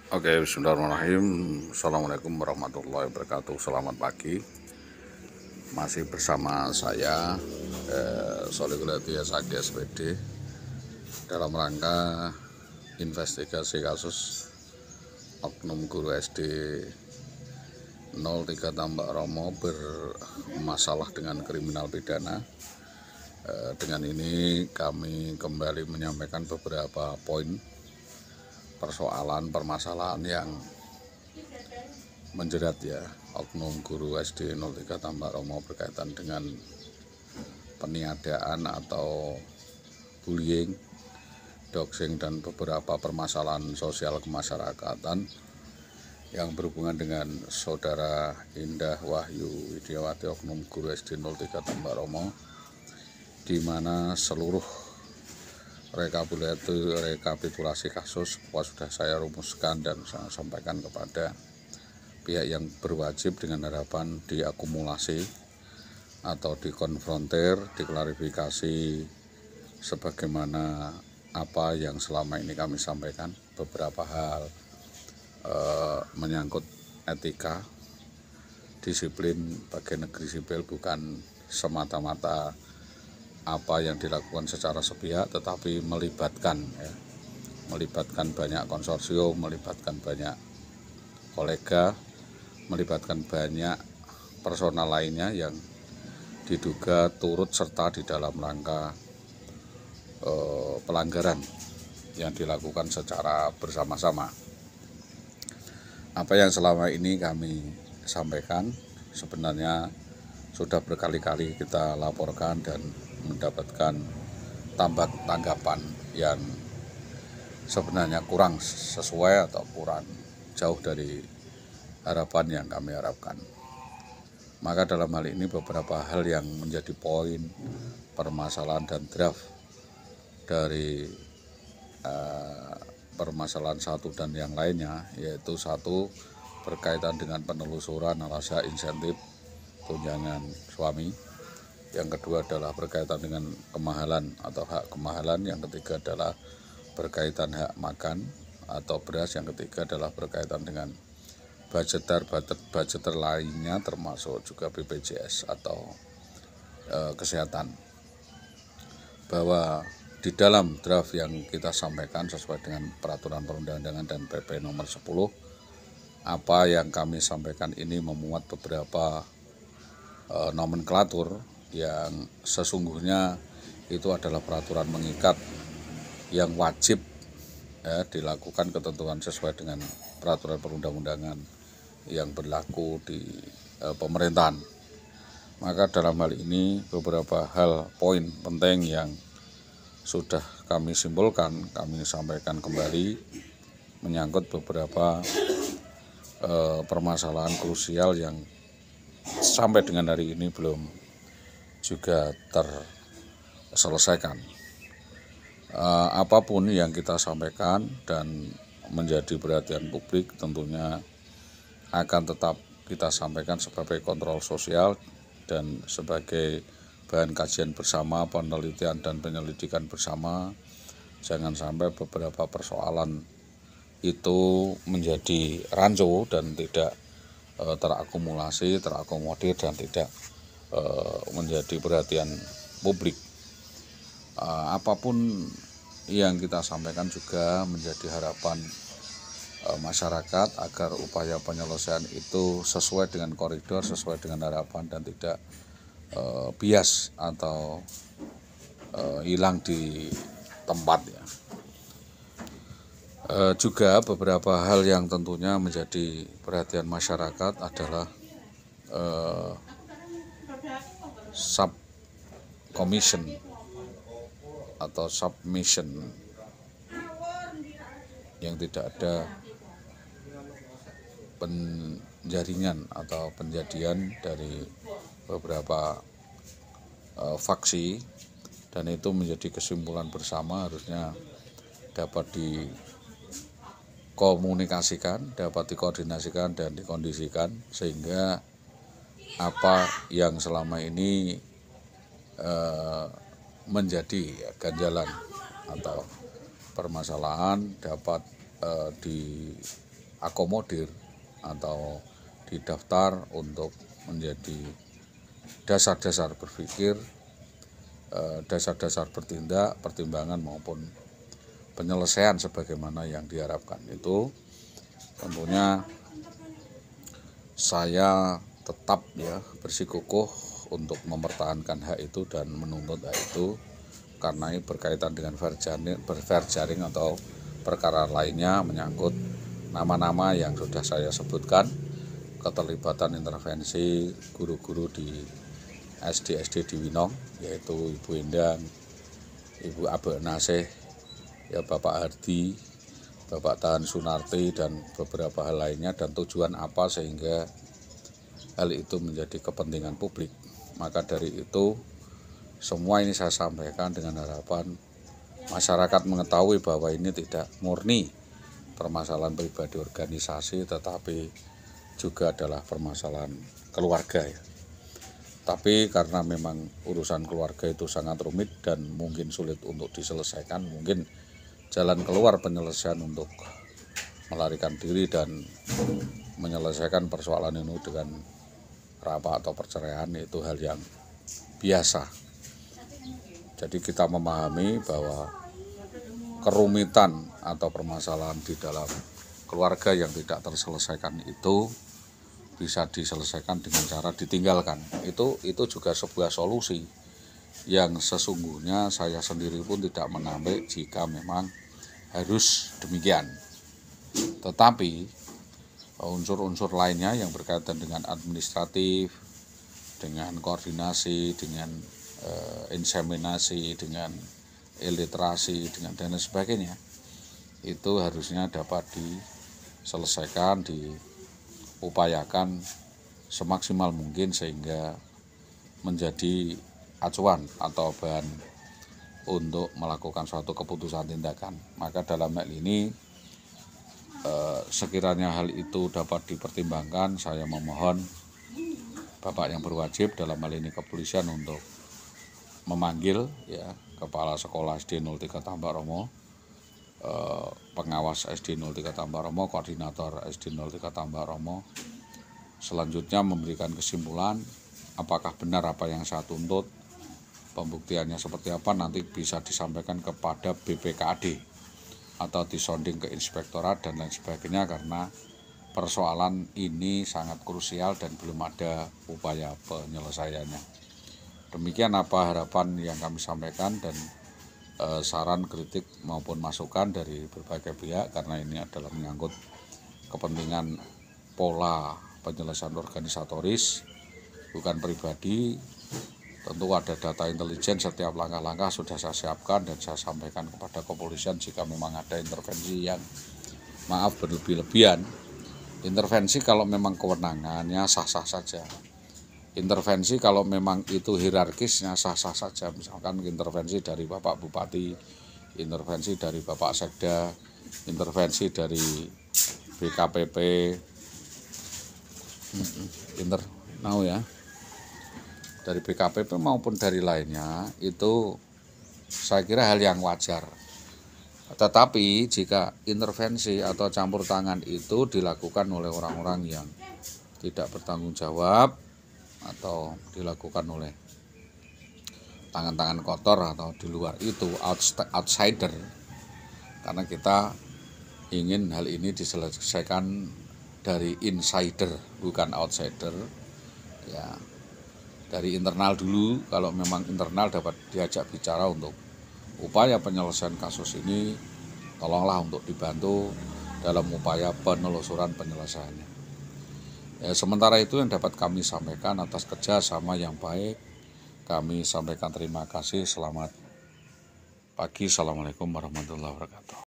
Oke, bismillahirrahmanirrahim. Assalamualaikum warahmatullahi wabarakatuh. Selamat pagi. Masih bersama saya Solikulatiya Saki SPD dalam rangka investigasi kasus oknum guru SD 03 Tambak Romo bermasalah dengan kriminal pidana. Dengan ini kami kembali menyampaikan beberapa poin permasalahan yang menjerat ya oknum guru SD 03 Tambak Romo berkaitan dengan peniadaan atau bullying, doxing, dan beberapa permasalahan sosial kemasyarakatan yang berhubungan dengan saudara Indah Wahyu Widiawati oknum guru SD 03 Tambak Romo, di mana seluruh rekapitulasi kasus sudah saya rumuskan dan saya sampaikan kepada pihak yang berwajib dengan harapan diakumulasi atau dikonfrontir, diklarifikasi sebagaimana apa yang selama ini kami sampaikan. Beberapa hal menyangkut etika, disiplin bagi negeri sipil bukan semata-mata apa yang dilakukan secara sepihak, tetapi melibatkan banyak konsorsium, melibatkan banyak kolega, melibatkan banyak personal lainnya yang diduga turut serta di dalam rangka pelanggaran yang dilakukan secara bersama-sama. Apa yang selama ini kami sampaikan sebenarnya sudah berkali-kali kita laporkan dan mendapatkan tanggapan yang sebenarnya kurang sesuai atau kurang jauh dari harapan yang kami harapkan. Maka dalam hal ini beberapa hal yang menjadi poin permasalahan dan draft dari permasalahan satu dan yang lainnya, yaitu satu berkaitan dengan penelusuran rasa insentif tunjangan suami, yang kedua adalah berkaitan dengan kemahalan atau hak kemahalan, yang ketiga adalah berkaitan hak makan atau beras, yang ketiga adalah berkaitan dengan budgeter lainnya termasuk juga BPJS atau kesehatan. Bahwa di dalam draft yang kita sampaikan sesuai dengan peraturan perundang-undangan dan PP nomor 10, apa yang kami sampaikan ini memuat beberapa nomenklatur yang sesungguhnya itu adalah peraturan mengikat yang wajib dilakukan ketentuan sesuai dengan peraturan perundang-undangan yang berlaku di pemerintahan. Maka dalam hal ini beberapa hal poin penting yang sudah kami simpulkan, kami sampaikan kembali menyangkut beberapa permasalahan krusial yang sampai dengan hari ini belum juga terselesaikan. Apapun yang kita sampaikan dan menjadi perhatian publik tentunya akan tetap kita sampaikan sebagai kontrol sosial dan sebagai bahan kajian bersama, penelitian dan penyelidikan bersama. Jangan sampai beberapa persoalan itu menjadi rancu dan tidak terakumulasi, terakomodir dan tidak menjadi perhatian publik. Apapun yang kita sampaikan juga menjadi harapan masyarakat agar upaya penyelesaian itu sesuai dengan koridor, sesuai dengan harapan dan tidak bias atau hilang di tempat ya. Juga beberapa hal yang tentunya menjadi perhatian masyarakat adalah subcommission atau submission yang tidak ada penjaringan atau penjadian dari beberapa faksi, dan itu menjadi kesimpulan bersama harusnya dapat dikomunikasikan, dapat dikoordinasikan dan dikondisikan sehingga apa yang selama ini menjadi ganjalan atau permasalahan dapat diakomodir atau didaftar untuk menjadi dasar-dasar berpikir, dasar-dasar bertindak, pertimbangan maupun penyelesaian sebagaimana yang diharapkan. Itu tentunya saya tetap bersikukuh untuk mempertahankan hak itu dan menuntut hak itu, karena ini berkaitan dengan fair sharing atau perkara lainnya menyangkut nama-nama yang sudah saya sebutkan, keterlibatan intervensi guru-guru di SD di Winong, yaitu Ibu Endang, Ibu Abe Nasih, Bapak Hardi, Bapak Tahan Sunarti, dan beberapa hal lainnya, dan tujuan apa sehingga hal itu menjadi kepentingan publik. Maka dari itu semua ini saya sampaikan dengan harapan masyarakat mengetahui bahwa ini tidak murni permasalahan pribadi organisasi, tetapi juga adalah permasalahan keluarga ya. Tapi karena memang urusan keluarga itu sangat rumit dan mungkin sulit untuk diselesaikan, mungkin jalan keluar penyelesaian untuk melarikan diri dan menyelesaikan persoalan ini dengan rapat atau perceraian itu hal yang biasa. Jadi kita memahami bahwa kerumitan atau permasalahan di dalam keluarga yang tidak terselesaikan itu bisa diselesaikan dengan cara ditinggalkan. Itu juga sebuah solusi yang sesungguhnya saya sendiri pun tidak menampik jika memang harus demikian. Tetapi unsur-unsur lainnya yang berkaitan dengan administratif, dengan koordinasi, dengan inseminasi, dengan iliterasi, dengan dan sebagainya, itu harusnya dapat diselesaikan, diupayakan semaksimal mungkin sehingga menjadi acuan atau bahan untuk melakukan suatu keputusan tindakan. Maka dalam hal ini sekiranya hal itu dapat dipertimbangkan, saya memohon Bapak yang berwajib, dalam hal ini kepolisian, untuk memanggil Kepala Sekolah SD 03 Tambak Romo, pengawas SD 03 Tambak Romo, koordinator SD 03 Tambak Romo. Selanjutnya memberikan kesimpulan apakah benar apa yang saya tuntut, pembuktiannya seperti apa, nanti bisa disampaikan kepada BPKAD atau disonding ke inspektorat dan lain sebagainya, karena persoalan ini sangat krusial dan belum ada upaya penyelesaiannya. Demikian apa harapan yang kami sampaikan dan saran, kritik maupun masukan dari berbagai pihak, karena ini adalah menyangkut kepentingan pola penyelesaian organisatoris, bukan pribadi. Tentu ada data intelijen, setiap langkah-langkah sudah saya siapkan dan saya sampaikan kepada kepolisian jika memang ada intervensi yang berlebih-lebihan. Intervensi kalau memang kewenangannya sah-sah saja. Intervensi kalau memang itu hierarkisnya sah-sah saja, misalkan intervensi dari Bapak Bupati, intervensi dari Bapak Sekda, intervensi dari BKPP, dari BKPP maupun dari lainnya, itu saya kira hal yang wajar. Tetapi jika intervensi atau campur tangan itu dilakukan oleh orang-orang yang tidak bertanggung jawab atau dilakukan oleh tangan-tangan kotor atau di luar itu outsider, karena kita ingin hal ini diselesaikan dari insider bukan outsider ya, dari internal dulu. Kalau memang internal dapat diajak bicara untuk upaya penyelesaian kasus ini, tolonglah untuk dibantu dalam upaya penelusuran penyelesaiannya. Sementara itu yang dapat kami sampaikan atas kerjasama yang baik, kami sampaikan terima kasih. Selamat pagi, assalamualaikum warahmatullahi wabarakatuh.